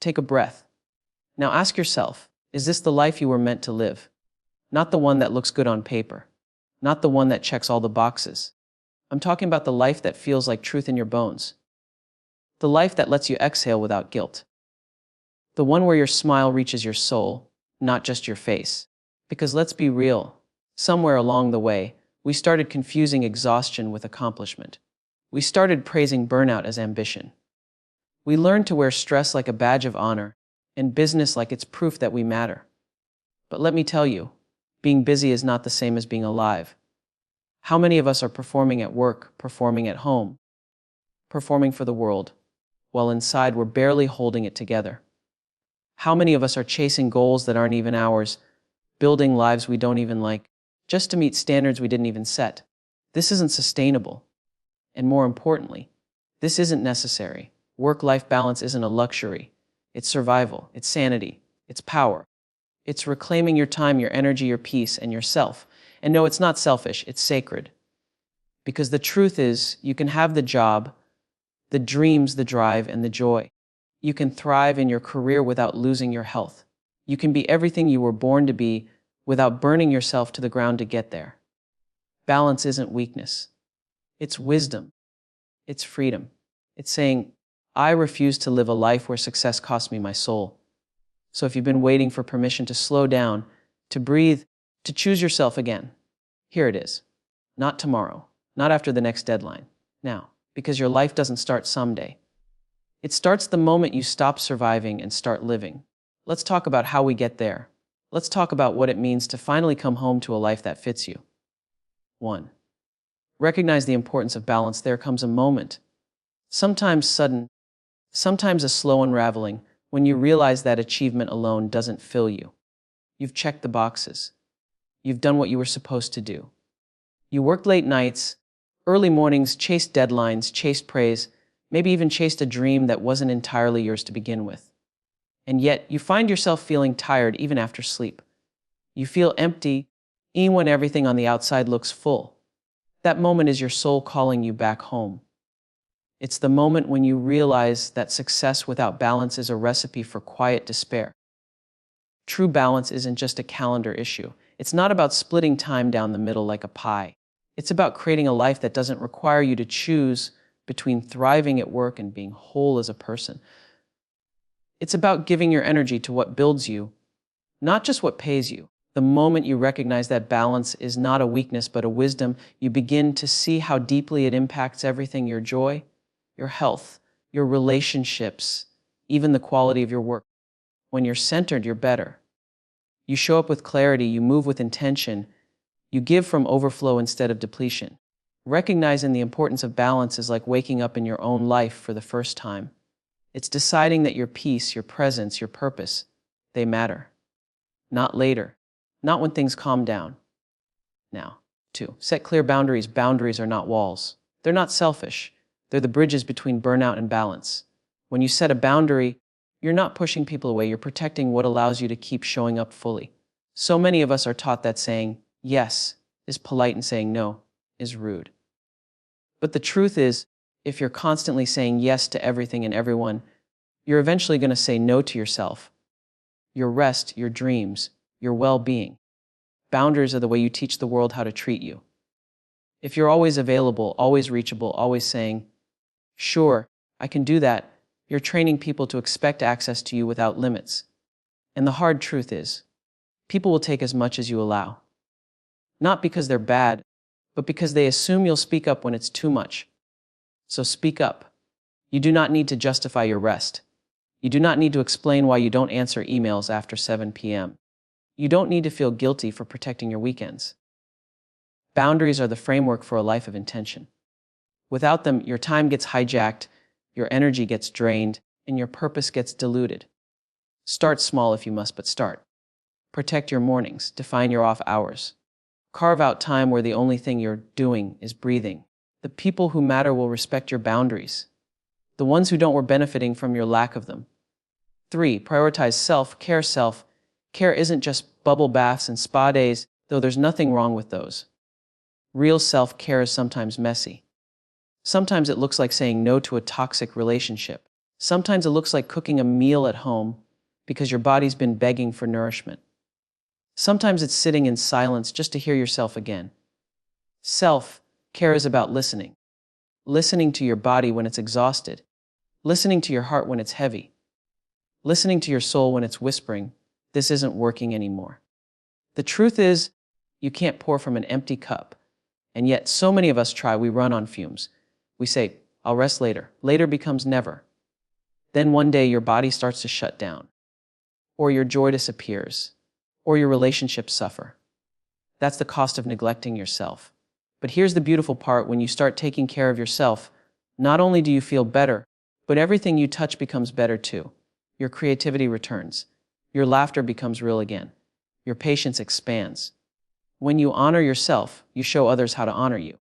take a breath. Now ask yourself, is this the life you were meant to live? Not the one that looks good on paper. Not the one that checks all the boxes. I'm talking about the life that feels like truth in your bones. The life that lets you exhale without guilt. The one where your smile reaches your soul, not just your face. Because let's be real, somewhere along the way, we started confusing exhaustion with accomplishment. We started praising burnout as ambition. We learned to wear stress like a badge of honor, and business like it's proof that we matter. But let me tell you, being busy is not the same as being alive. How many of us are performing at work, performing at home, performing for the world, while inside we're barely holding it together? How many of us are chasing goals that aren't even ours, building lives we don't even like, just to meet standards we didn't even set? This isn't sustainable. And more importantly, this isn't necessary. Work-life balance isn't a luxury. It's survival, it's sanity, it's power. It's reclaiming your time, your energy, your peace, and yourself. And no, it's not selfish, it's sacred. Because the truth is, you can have the job, the dreams, the drive, and the joy. You can thrive in your career without losing your health. You can be everything you were born to be without burning yourself to the ground to get there. Balance isn't weakness. It's wisdom. It's freedom. It's saying, I refuse to live a life where success costs me my soul. So if you've been waiting for permission to slow down, to breathe, to choose yourself again, here it is. Not tomorrow, not after the next deadline. Now, because your life doesn't start someday. It starts the moment you stop surviving and start living. Let's talk about how we get there. Let's talk about what it means to finally come home to a life that fits you. 1. Recognize the importance of balance. There comes a moment, sometimes sudden, sometimes a slow unraveling, when you realize that achievement alone doesn't fill you. You've checked the boxes. You've done what you were supposed to do. You worked late nights, early mornings, chased deadlines, chased praise, maybe even chased a dream that wasn't entirely yours to begin with. And yet, you find yourself feeling tired even after sleep. You feel empty, even when everything on the outside looks full. That moment is your soul calling you back home. It's the moment when you realize that success without balance is a recipe for quiet despair. True balance isn't just a calendar issue. It's not about splitting time down the middle like a pie. It's about creating a life that doesn't require you to choose between thriving at work and being whole as a person. It's about giving your energy to what builds you, not just what pays you. The moment you recognize that balance is not a weakness but a wisdom, you begin to see how deeply it impacts everything: your joy, your health, your relationships, even the quality of your work. When you're centered, you're better. You show up with clarity, you move with intention, you give from overflow instead of depletion. Recognizing the importance of balance is like waking up in your own life for the first time. It's deciding that your peace, your presence, your purpose, they matter. Not later. Not when things calm down. Now, 2. Set clear boundaries. Boundaries are not walls. They're not selfish. They're the bridges between burnout and balance. When you set a boundary, you're not pushing people away. You're protecting what allows you to keep showing up fully. So many of us are taught that saying yes is polite and saying no is rude. But the truth is, if you're constantly saying yes to everything and everyone, you're eventually going to say no to yourself, your rest, your dreams, your well-being. Boundaries are the way you teach the world how to treat you. If you're always available, always reachable, always saying, sure, I can do that, you're training people to expect access to you without limits. And the hard truth is, people will take as much as you allow. Not because they're bad, but because they assume you'll speak up when it's too much. So speak up. You do not need to justify your rest. You do not need to explain why you don't answer emails after 7 p.m. You don't need to feel guilty for protecting your weekends. Boundaries are the framework for a life of intention. Without them, your time gets hijacked, your energy gets drained, and your purpose gets diluted. Start small if you must, but start. Protect your mornings. Define your off hours. Carve out time where the only thing you're doing is breathing. The people who matter will respect your boundaries. The ones who don't were benefiting from your lack of them. 3. Prioritize self-care. Self-care isn't just bubble baths and spa days, though there's nothing wrong with those. Real self-care is sometimes messy. Sometimes it looks like saying no to a toxic relationship. Sometimes it looks like cooking a meal at home because your body's been begging for nourishment. Sometimes it's sitting in silence just to hear yourself again. Self-care is about listening. Listening to your body when it's exhausted. Listening to your heart when it's heavy. Listening to your soul when it's whispering, "This isn't working anymore." The truth is, you can't pour from an empty cup. And yet, so many of us try. We run on fumes. We say, "I'll rest later." Later becomes never. Then one day your body starts to shut down. Or your joy disappears. Or your relationships suffer. That's the cost of neglecting yourself. But here's the beautiful part: when you start taking care of yourself, not only do you feel better, but everything you touch becomes better too. Your creativity returns. Your laughter becomes real again. Your patience expands. When you honor yourself, you show others how to honor you.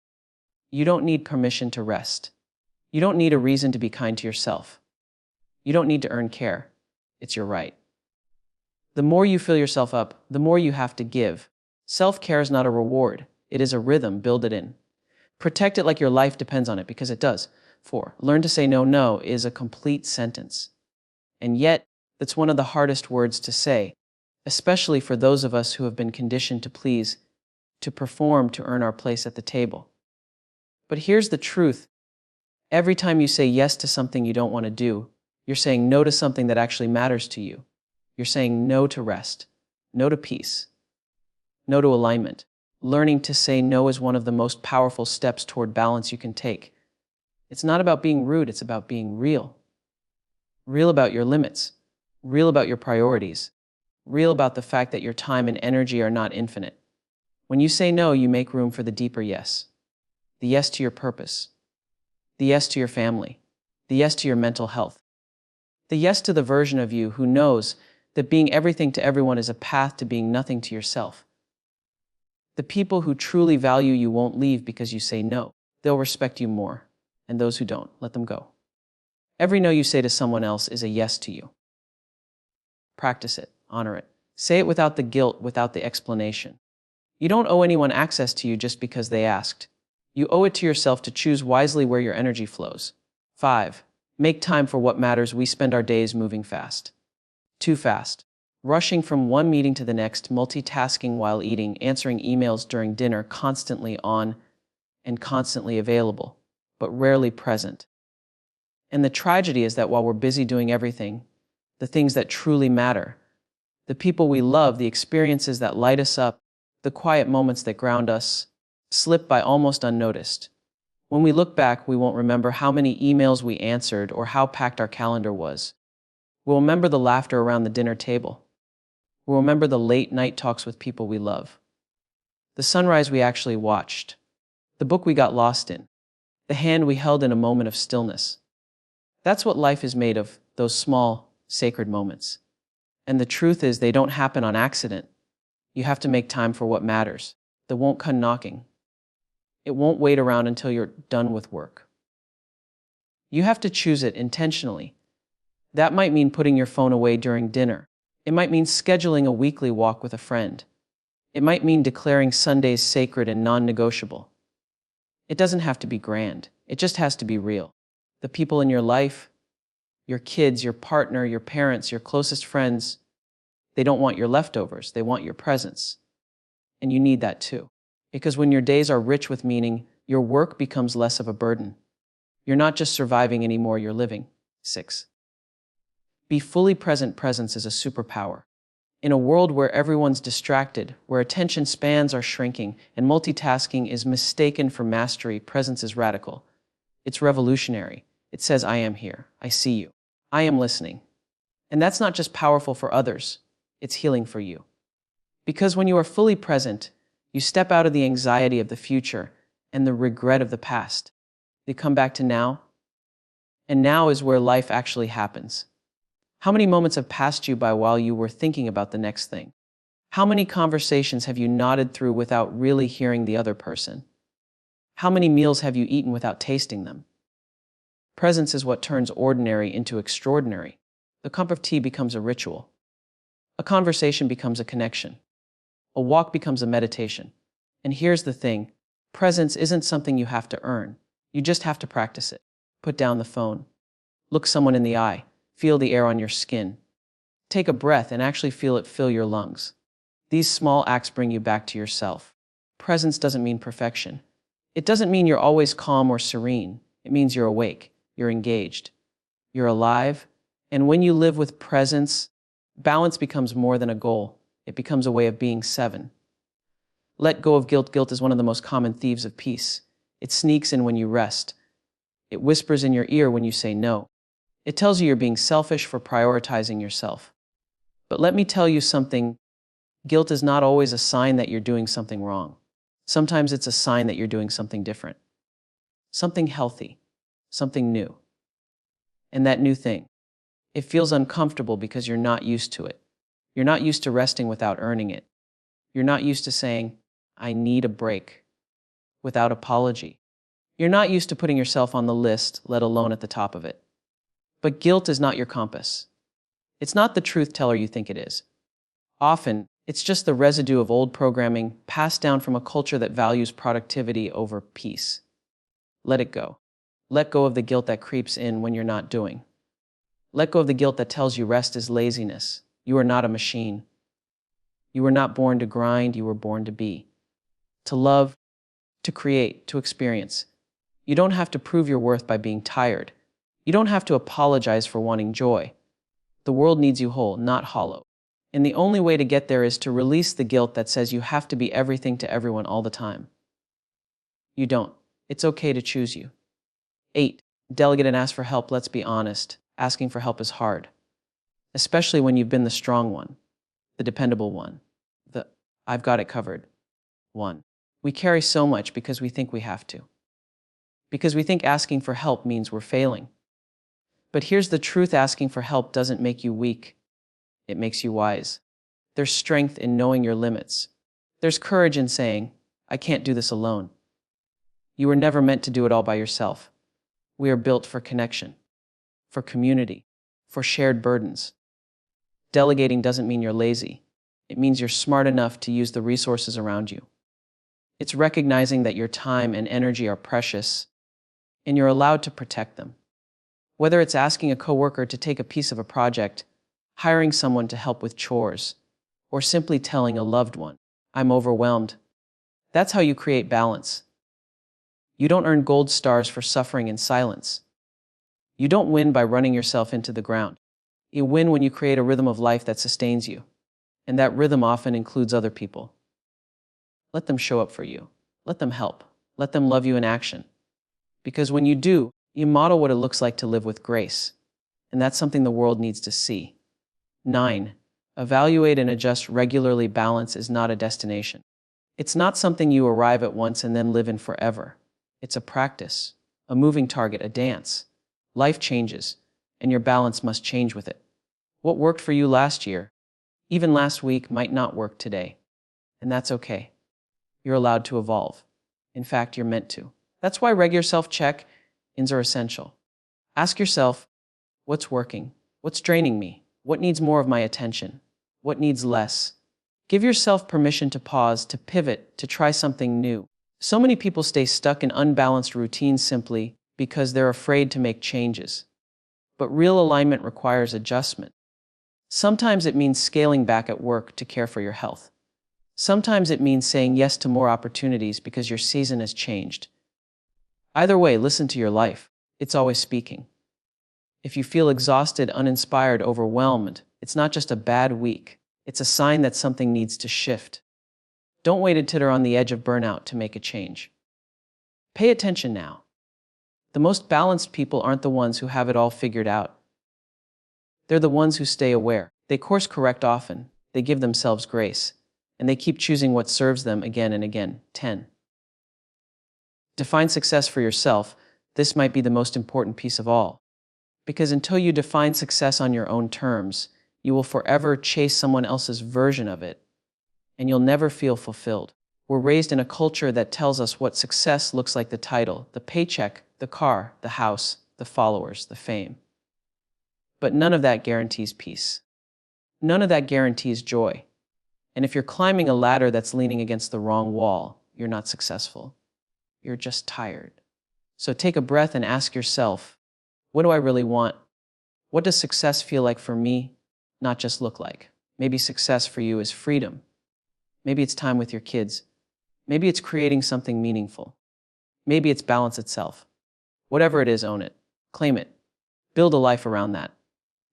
You don't need permission to rest. You don't need a reason to be kind to yourself. You don't need to earn care. It's your right. The more you fill yourself up, the more you have to give. Self-care is not a reward. It is a rhythm. Build it in. Protect it like your life depends on it, because it does. 4. Learn to say no. No is a complete sentence. And yet, that's one of the hardest words to say, especially for those of us who have been conditioned to please, to perform, to earn our place at the table. But here's the truth. Every time you say yes to something you don't want to do, you're saying no to something that actually matters to you. You're saying no to rest, no to peace, no to alignment. Learning to say no is one of the most powerful steps toward balance you can take. It's not about being rude, it's about being real. Real about your limits, real about your priorities, real about the fact that your time and energy are not infinite. When you say no, you make room for the deeper yes. The yes to your purpose, the yes to your family, the yes to your mental health, the yes to the version of you who knows that being everything to everyone is a path to being nothing to yourself. The people who truly value you won't leave because you say no. They'll respect you more. And those who don't, let them go. Every no you say to someone else is a yes to you. Practice it. Honor it. Say it without the guilt, without the explanation. You don't owe anyone access to you just because they asked. You owe it to yourself to choose wisely where your energy flows. 5. Make time for what matters. We spend our days moving fast. Too fast. Rushing from one meeting to the next, multitasking while eating, answering emails during dinner, constantly on and constantly available, but rarely present. And the tragedy is that while we're busy doing everything, the things that truly matter, the people we love, the experiences that light us up, the quiet moments that ground us, slip by almost unnoticed. When we look back, we won't remember how many emails we answered or how packed our calendar was. We'll remember the laughter around the dinner table. We'll remember the late night talks with people we love. The sunrise we actually watched. The book we got lost in. The hand we held in a moment of stillness. That's what life is made of, those small, sacred moments. And the truth is, they don't happen on accident. You have to make time for what matters. That won't come knocking. It won't wait around until you're done with work. You have to choose it intentionally. That might mean putting your phone away during dinner. It might mean scheduling a weekly walk with a friend. It might mean declaring Sundays sacred and non-negotiable. It doesn't have to be grand. It just has to be real. The people in your life, your kids, your partner, your parents, your closest friends, they don't want your leftovers. They want your presence. And you need that too. Because when your days are rich with meaning, your work becomes less of a burden. You're not just surviving anymore, you're living. 6. Be fully present. Presence is a superpower. In a world where everyone's distracted, where attention spans are shrinking, and multitasking is mistaken for mastery, presence is radical. It's revolutionary. It says, I am here. I see you. I am listening. And that's not just powerful for others. It's healing for you. Because when you are fully present, you step out of the anxiety of the future and the regret of the past. You come back to now. And now is where life actually happens. How many moments have passed you by while you were thinking about the next thing? How many conversations have you nodded through without really hearing the other person? How many meals have you eaten without tasting them? Presence is what turns ordinary into extraordinary. The cup of tea becomes a ritual. A conversation becomes a connection. A walk becomes a meditation. And here's the thing, presence isn't something you have to earn. You just have to practice it. Put down the phone. Look someone in the eye. Feel the air on your skin. Take a breath and actually feel it fill your lungs. These small acts bring you back to yourself. Presence doesn't mean perfection. It doesn't mean you're always calm or serene. It means you're awake, you're engaged, you're alive. And when you live with presence, balance becomes more than a goal. It becomes a way of being. 7. Let go of guilt. Guilt is one of the most common thieves of peace. It sneaks in when you rest. It whispers in your ear when you say no. It tells you you're being selfish for prioritizing yourself. But let me tell you something. Guilt is not always a sign that you're doing something wrong. Sometimes it's a sign that you're doing something different. Something healthy. Something new. And that new thing, it feels uncomfortable because you're not used to it. You're not used to resting without earning it. You're not used to saying, I need a break, without apology. You're not used to putting yourself on the list, let alone at the top of it. But guilt is not your compass. It's not the truth teller you think it is. Often, it's just the residue of old programming passed down from a culture that values productivity over peace. Let it go. Let go of the guilt that creeps in when you're not doing. Let go of the guilt that tells you rest is laziness. You are not a machine. You were not born to grind, you were born to be. To love, to create, to experience. You don't have to prove your worth by being tired. You don't have to apologize for wanting joy. The world needs you whole, not hollow. And the only way to get there is to release the guilt that says you have to be everything to everyone all the time. You don't. It's okay to choose you. 8. Delegate and ask for help. Let's be honest. Asking for help is hard. Especially when you've been the strong one, the dependable one, the I've got it covered one. We carry so much because we think we have to. Because we think asking for help means we're failing. But here's the truth, asking for help doesn't make you weak. It makes you wise. There's strength in knowing your limits. There's courage in saying, I can't do this alone. You were never meant to do it all by yourself. We are built for connection, for community, for shared burdens. Delegating doesn't mean you're lazy. It means you're smart enough to use the resources around you. It's recognizing that your time and energy are precious, and you're allowed to protect them. Whether it's asking a coworker to take a piece of a project, hiring someone to help with chores, or simply telling a loved one, I'm overwhelmed. That's how you create balance. You don't earn gold stars for suffering in silence. You don't win by running yourself into the ground. You win when you create a rhythm of life that sustains you. And that rhythm often includes other people. Let them show up for you. Let them help. Let them love you in action. Because when you do, you model what it looks like to live with grace. And that's something the world needs to see. 9. Evaluate and adjust regularly. Balance is not a destination. It's not something you arrive at once and then live in forever. It's a practice, a moving target, a dance. Life changes, and your balance must change with it. What worked for you last year, even last week, might not work today. And that's okay. You're allowed to evolve. In fact, you're meant to. That's why regular self-check-ins are essential. Ask yourself, what's working? What's draining me? What needs more of my attention? What needs less? Give yourself permission to pause, to pivot, to try something new. So many people stay stuck in unbalanced routines simply because they're afraid to make changes. But real alignment requires adjustment. Sometimes it means scaling back at work to care for your health. Sometimes it means saying yes to more opportunities because your season has changed. Either way, listen to your life. It's always speaking. If you feel exhausted, uninspired, overwhelmed, it's not just a bad week. It's a sign that something needs to shift. Don't wait until you're on the edge of burnout to make a change. Pay attention now. The most balanced people aren't the ones who have it all figured out. They're the ones who stay aware. They course correct often. They give themselves grace. And they keep choosing what serves them again and again. 10. Define success for yourself. This might be the most important piece of all. Because until you define success on your own terms, you will forever chase someone else's version of it, and you'll never feel fulfilled. We're raised in a culture that tells us what success looks like: the title, the paycheck, the car, the house, the followers, the fame. But none of that guarantees peace. None of that guarantees joy. And if you're climbing a ladder that's leaning against the wrong wall, you're not successful. You're just tired. So take a breath and ask yourself, What do I really want? What does success feel like for me, not just look like? Maybe success for you is freedom. Maybe it's time with your kids. Maybe it's creating something meaningful. Maybe it's balance itself. Whatever it is, own it. Claim it. Build a life around that.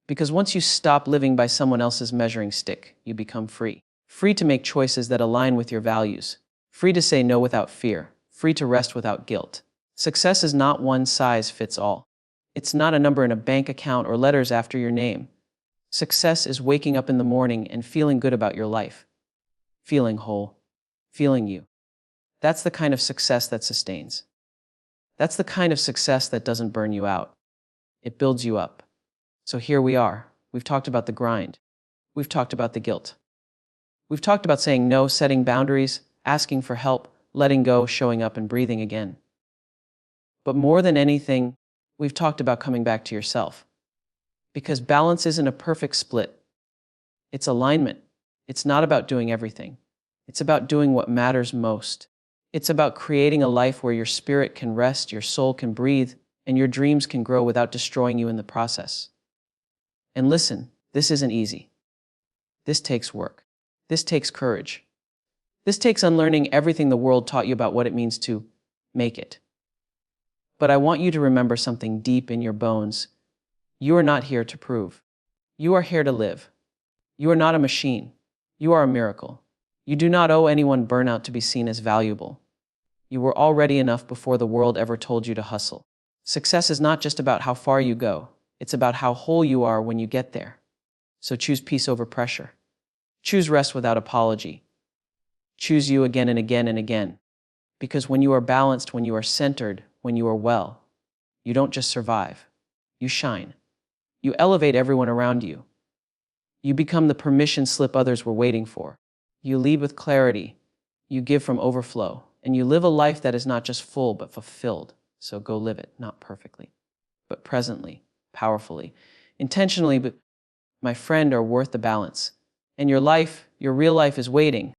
Because once you stop living by someone else's measuring stick, you become free. Free to make choices that align with your values. Free to say no without fear. Free to rest without guilt. Success is not one size fits all. It's not a number in a bank account or letters after your name. Success is waking up in the morning and feeling good about your life. Feeling whole. Feeling you. That's the kind of success that sustains. That's the kind of success that doesn't burn you out. It builds you up. So here we are. We've talked about the grind. We've talked about the guilt. We've talked about saying no, setting boundaries, asking for help, letting go, showing up, and breathing again. But more than anything, we've talked about coming back to yourself. Because balance isn't a perfect split. It's alignment. It's not about doing everything. It's about doing what matters most. It's about creating a life where your spirit can rest, your soul can breathe, and your dreams can grow without destroying you in the process. And listen, this isn't easy. This takes work. This takes courage. This takes unlearning everything the world taught you about what it means to make it. But I want you to remember something deep in your bones. You are not here to prove. You are here to live. You are not a machine. You are a miracle. You do not owe anyone burnout to be seen as valuable. You were already enough before the world ever told you to hustle. Success is not just about how far you go. It's about how whole you are when you get there. So choose peace over pressure. Choose rest without apology. Choose you again and again and again. Because when you are balanced, when you are centered, when you are well, you don't just survive. You shine. You elevate everyone around you. You become the permission slip others were waiting for. You lead with clarity. You give from overflow. And you live a life that is not just full, but fulfilled. So go live it, not perfectly, but presently, powerfully, intentionally, but my friend, are worth the balance. And your life, your real life, is waiting.